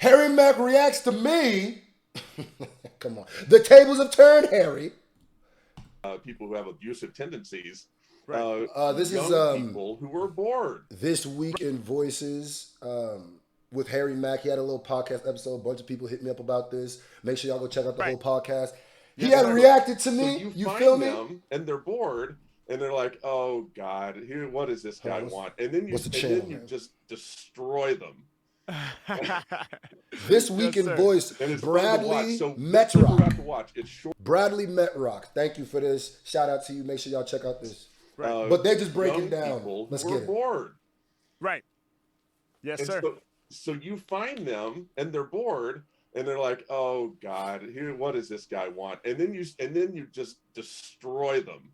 Harry Mack reacts to me. Come on. The tables have turned, Harry. People who have abusive tendencies. Right. This is people who were bored. This Week in Voices with Harry Mack. He had a little podcast episode. A bunch of people hit me up about this. Make sure y'all go check out the whole podcast. He had reacted to me. So you find feel me? Them and they're bored, and they're like, "Oh God, here, what does this guy want?" And then you just destroy them. This Week in Voice, Bradley Metrock. It's short. Bradley Metrock. Thank you for this. Shout out to you. Make sure y'all check out this. But they're just breaking down. Let's get it. Bored. Right. Yes, and sir. So you find them and they're bored, and they're like, "Oh God, here, what does this guy want?" And then you just destroy them.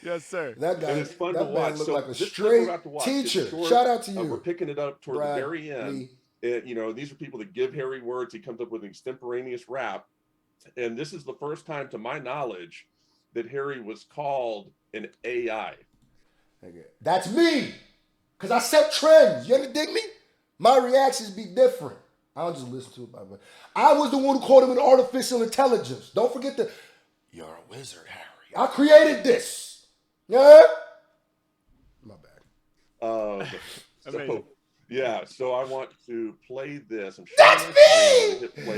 Yes, sir. That guy, and it's fun to watch. Looked so like a straight teacher. Shout out to you. We're picking it up toward the very end. These are people that give Harry words. He comes up with an extemporaneous rap, and this is the first time, to my knowledge, that Harry was called an AI. That's me, because I set trends. You dig me? My reactions be different. I don't just listen to it. I was the one who called him an artificial intelligence. Don't forget you're a wizard, Harry. I created this. Yeah? My bad. So I want to play this. That's me! That's me!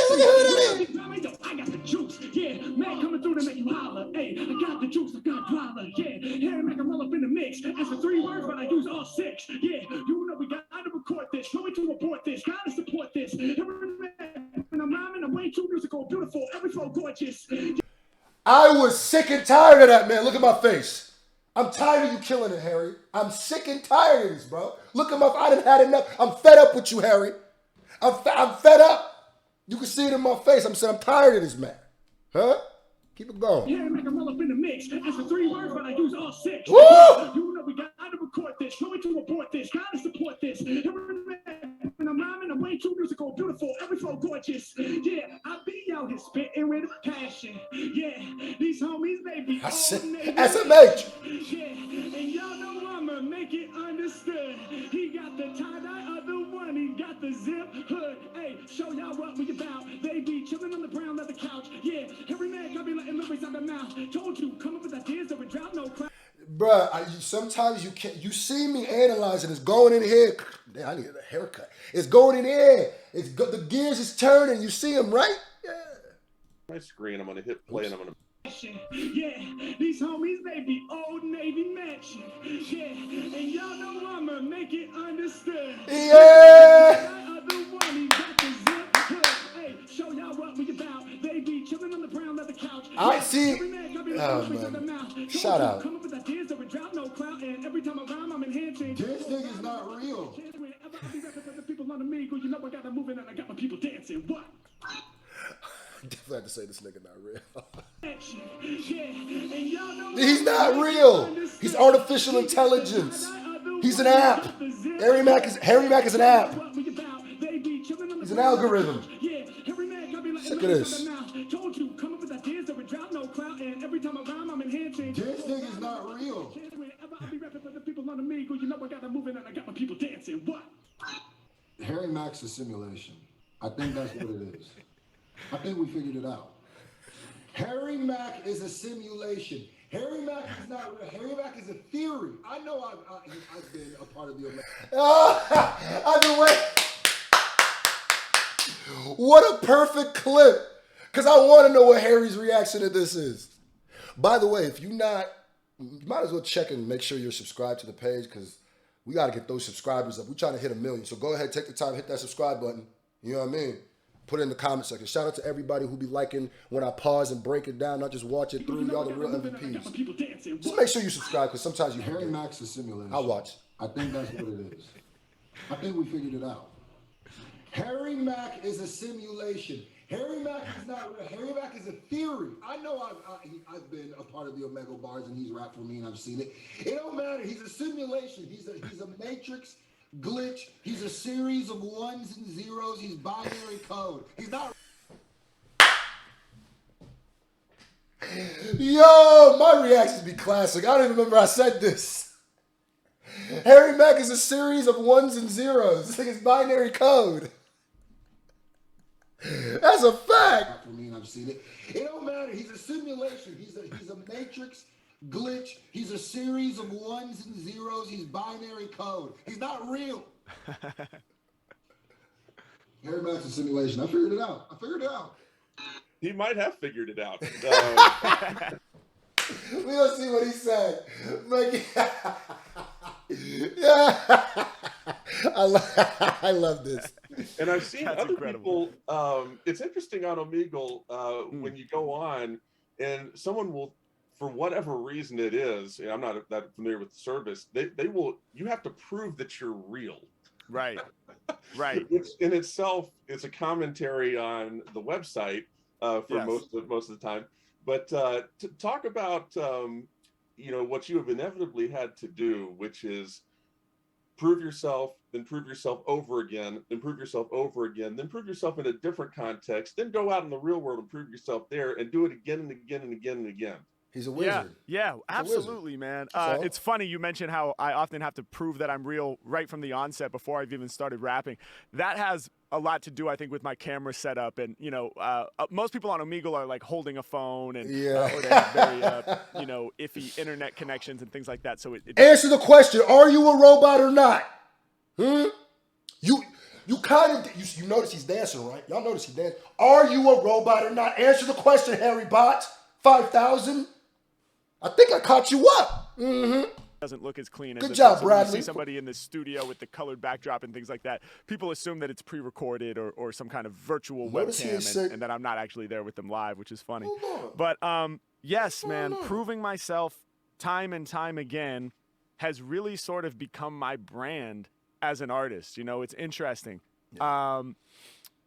Look at who I got the juice, yeah. Mack coming through to make you holler. Hey, I got the juice, I got dollar, yeah. Harry Mack, I'm all up in the mix. Ask for 3 words, but I use all 6. Yeah, you know we gotta record this. No way to report this. Gotta support this. Harry Mack, when I'm rhyming, I'm way too musical, beautiful, every flow gorgeous. I was sick and tired of that, man. Look at my face. I'm tired of you killing it, Harry. I'm sick and tired of this, bro. Look at my, I done had enough. I'm fed up with you, Harry. I'm fed up. You can see it in my face. I'm saying I'm tired of this, man. Huh? Keep it going. Yeah, make them all up in the mix. Ask for 3 words, but I use all 6. Woo! You know we gotta record this. No way to report this. Gotta support this. When I'm rhyming, I'm way too musical, beautiful, every flow gorgeous. Yeah, I be out here spitting with passion. Yeah, these homies, they be SMH. Yeah, and y'all know I'ma make it understood. He got the tie-dye, other one, he got the zip hood. Hey, show y'all what we about. They be chilling on the brown leather couch. Yeah, Harry Mack, I be letting lyrics out the mouth. Told you, come up with ideas that would drop no crap. Bruh, sometimes you can't. You see me analyzing. It's going in here. Damn, I needed a haircut. It's going in here. The gears is turning. You see him, right? Yeah. My screen. I'm gonna hit play, and I'm gonna. Yeah, these homies, they be Old Navy matching. Yeah, and y'all know I'ma make it understood. Yeah. Other one, he got the zip hood. Hey, show y'all what we about. They be chilling on the brown leather couch. I see. Oh, man. Shout out. Come up with ideas that would drop no clout, and every time I rhyme, I'm enhancing. This nigga's not real. People under me, you know I got them moving and I got my people dancing. What? Definitely have to say this nigga not real. Yeah, he's not real. He's artificial intelligence. He's an app. Harry Mack is an app. He's an algorithm. Look at this. Told you, come up with ideas that would drop no clout, and every time I rhyme, I'm enhancing. This nigga's not real. I be rapping for the people under me, you know I got them moving and I got my people dancing. What? Harry Mack's a simulation. I think that's what it is. I think we figured it out. Harry Mack is a simulation. Harry Mack is not real. Harry Mack is a theory. I know I've been a part of the Omega. I've been waiting. What a perfect clip. Because I want to know what Harry's reaction to this is. By the way, if you're not, you might as well check and make sure you're subscribed to the page, because we got to get those subscribers up. We're trying to hit 1 million. So go ahead, take the time, hit that subscribe button. You know what I mean? Put it in the comment section. Shout out to everybody who be liking when I pause and break it down, not just watch it through. Y'all the real MVPs. Just make sure you subscribe, because sometimes you Harry Mack's a simulation. I'll watch. I think that's what it is. I think we figured it out. Harry Mack is a simulation. Harry Mack is not real. Harry Mack is a theory. I know I've been a part of the Omega Bars, and he's rapped for me, and I've seen it. It don't matter. He's a simulation. He's a matrix glitch. He's a series of ones and zeros. He's binary code. He's not. Yo, my reactions be classic. I don't even remember I said this. Harry Mack is a series of ones and zeros. This thing is binary code. That's a fact. For me, and I've seen it. It don't matter. He's a simulation. He's a matrix glitch. He's a series of ones and zeros. He's binary code. He's not real. Harry Mack's a simulation. I figured it out. He might have figured it out. We're going to see what he said. Yeah. I love this. And I've seen That's other incredible. people. It's interesting on Omegle when you go on and someone will, for whatever reason it is, and I'm not that familiar with the service, they will, you have to prove that you're real. Right. Right. Which in itself is a commentary on the website for Yes. most of the time. But to talk about what you have inevitably had to do, which is prove yourself, then prove yourself over again, then prove yourself over again, then prove yourself in a different context, then go out in the real world and prove yourself there and do it again and again and again and again. He's a wizard. Yeah, absolutely, man. It's funny you mentioned how I often have to prove that I'm real right from the onset before I've even started rapping. That has a lot to do, I think, with my camera setup. And, most people on Omegle are like holding a phone and or they have very, iffy internet connections and things like that. So it Answer the question. Are you a robot or not? You kind of, you notice he's dancing, right? Y'all notice he's dancing. Are you a robot or not? Answer the question, Harry Bot. 5,000. I think I caught you up. doesn't look as clean as Good it job, does. So when you Bradley. see somebody in the studio with the colored backdrop and things like that, people assume that it's pre-recorded or some kind of virtual Notice he webcam said- and that I'm not actually there with them live, which is funny. Hold on. But yes, man, proving myself time and time again has really sort of become my brand as an artist. It's interesting.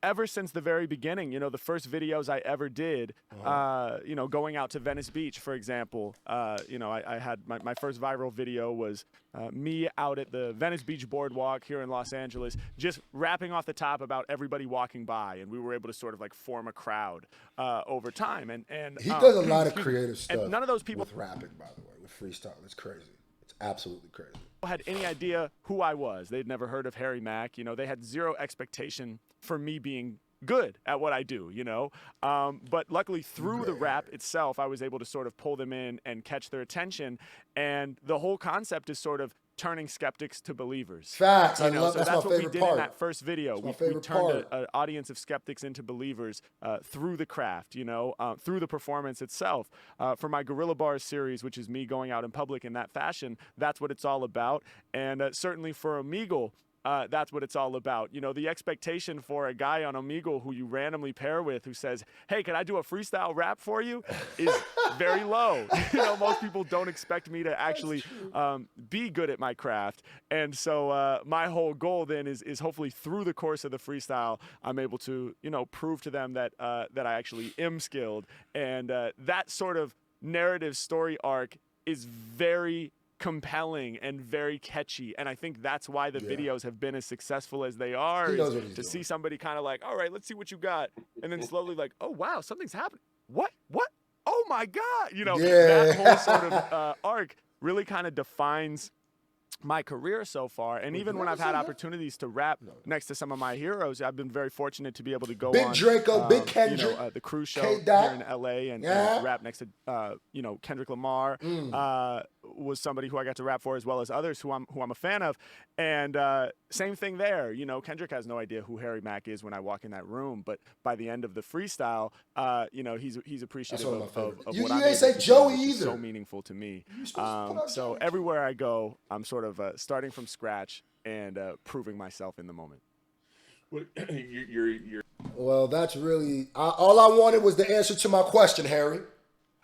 Ever since the very beginning, the first videos I ever did, going out to Venice Beach, for example, I had my first viral video was me out at the Venice Beach boardwalk here in Los Angeles, just rapping off the top about everybody walking by, and we were able to sort of like form a crowd over time. And He does a lot of creative stuff. And none of those people with rapping, by the way, with freestyle. It's crazy. It's absolutely crazy. had any idea who I was. They'd never heard of Harry Mack. They had zero expectation for me being good at what I do, but luckily through the rap itself, I was able to sort of pull them in and catch their attention. And the whole concept is sort of turning skeptics to believers. Facts. I So love that's my what we favorite did part. in that first video. That's my We favorite turned part. an audience of skeptics into believers through the craft, through the performance itself. For my Gorilla Bars series, which is me going out in public in that fashion, that's what it's all about. And certainly for Omegle, that's what it's all about. The expectation for a guy on Omegle who you randomly pair with who says, hey, can I do a freestyle rap for you, is very low. Most people don't expect me to actually be good at my craft. And so my whole goal then is hopefully through the course of the freestyle, I'm able to, prove to them that that I actually am skilled. And that sort of narrative story arc is very compelling and very catchy, and I think that's why the videos have been as successful as they are. He knows is what he's to doing. see somebody kind of like, all right, let's see what you got, and then slowly like, oh wow, something's happening. What? Oh my God! That whole sort of arc really kind of defines my career so far. And even when I've had opportunities to rap next to some of my heroes, I've been very fortunate to be able to go Big on Draco, Big Kendrick, the Crew show K-Dot. here in LA and rap next to Kendrick Lamar. Was somebody who I got to rap for, as well as others who I'm a fan of. And same thing there. Kendrick has no idea who Harry Mack is when I walk in that room, but by the end of the freestyle, he's appreciative one of my of favorites. what You I'm ain't able say to do, Joey which is either. so meaningful to me. You're supposed to put out So Joey. everywhere I go, I'm sort of starting from scratch and proving myself in the moment. You're Well, that's really all I wanted was the answer to my question, Harry.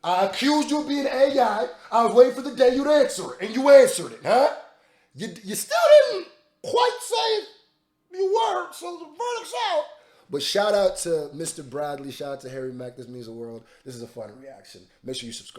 I accused you of being AI. I was waiting for the day you'd answer it, and you answered it, huh? You still didn't quite say you were, so the verdict's out. But shout out to Mr. Bradley. Shout out to Harry Mack. This means the world. This is a fun reaction. Make sure you subscribe.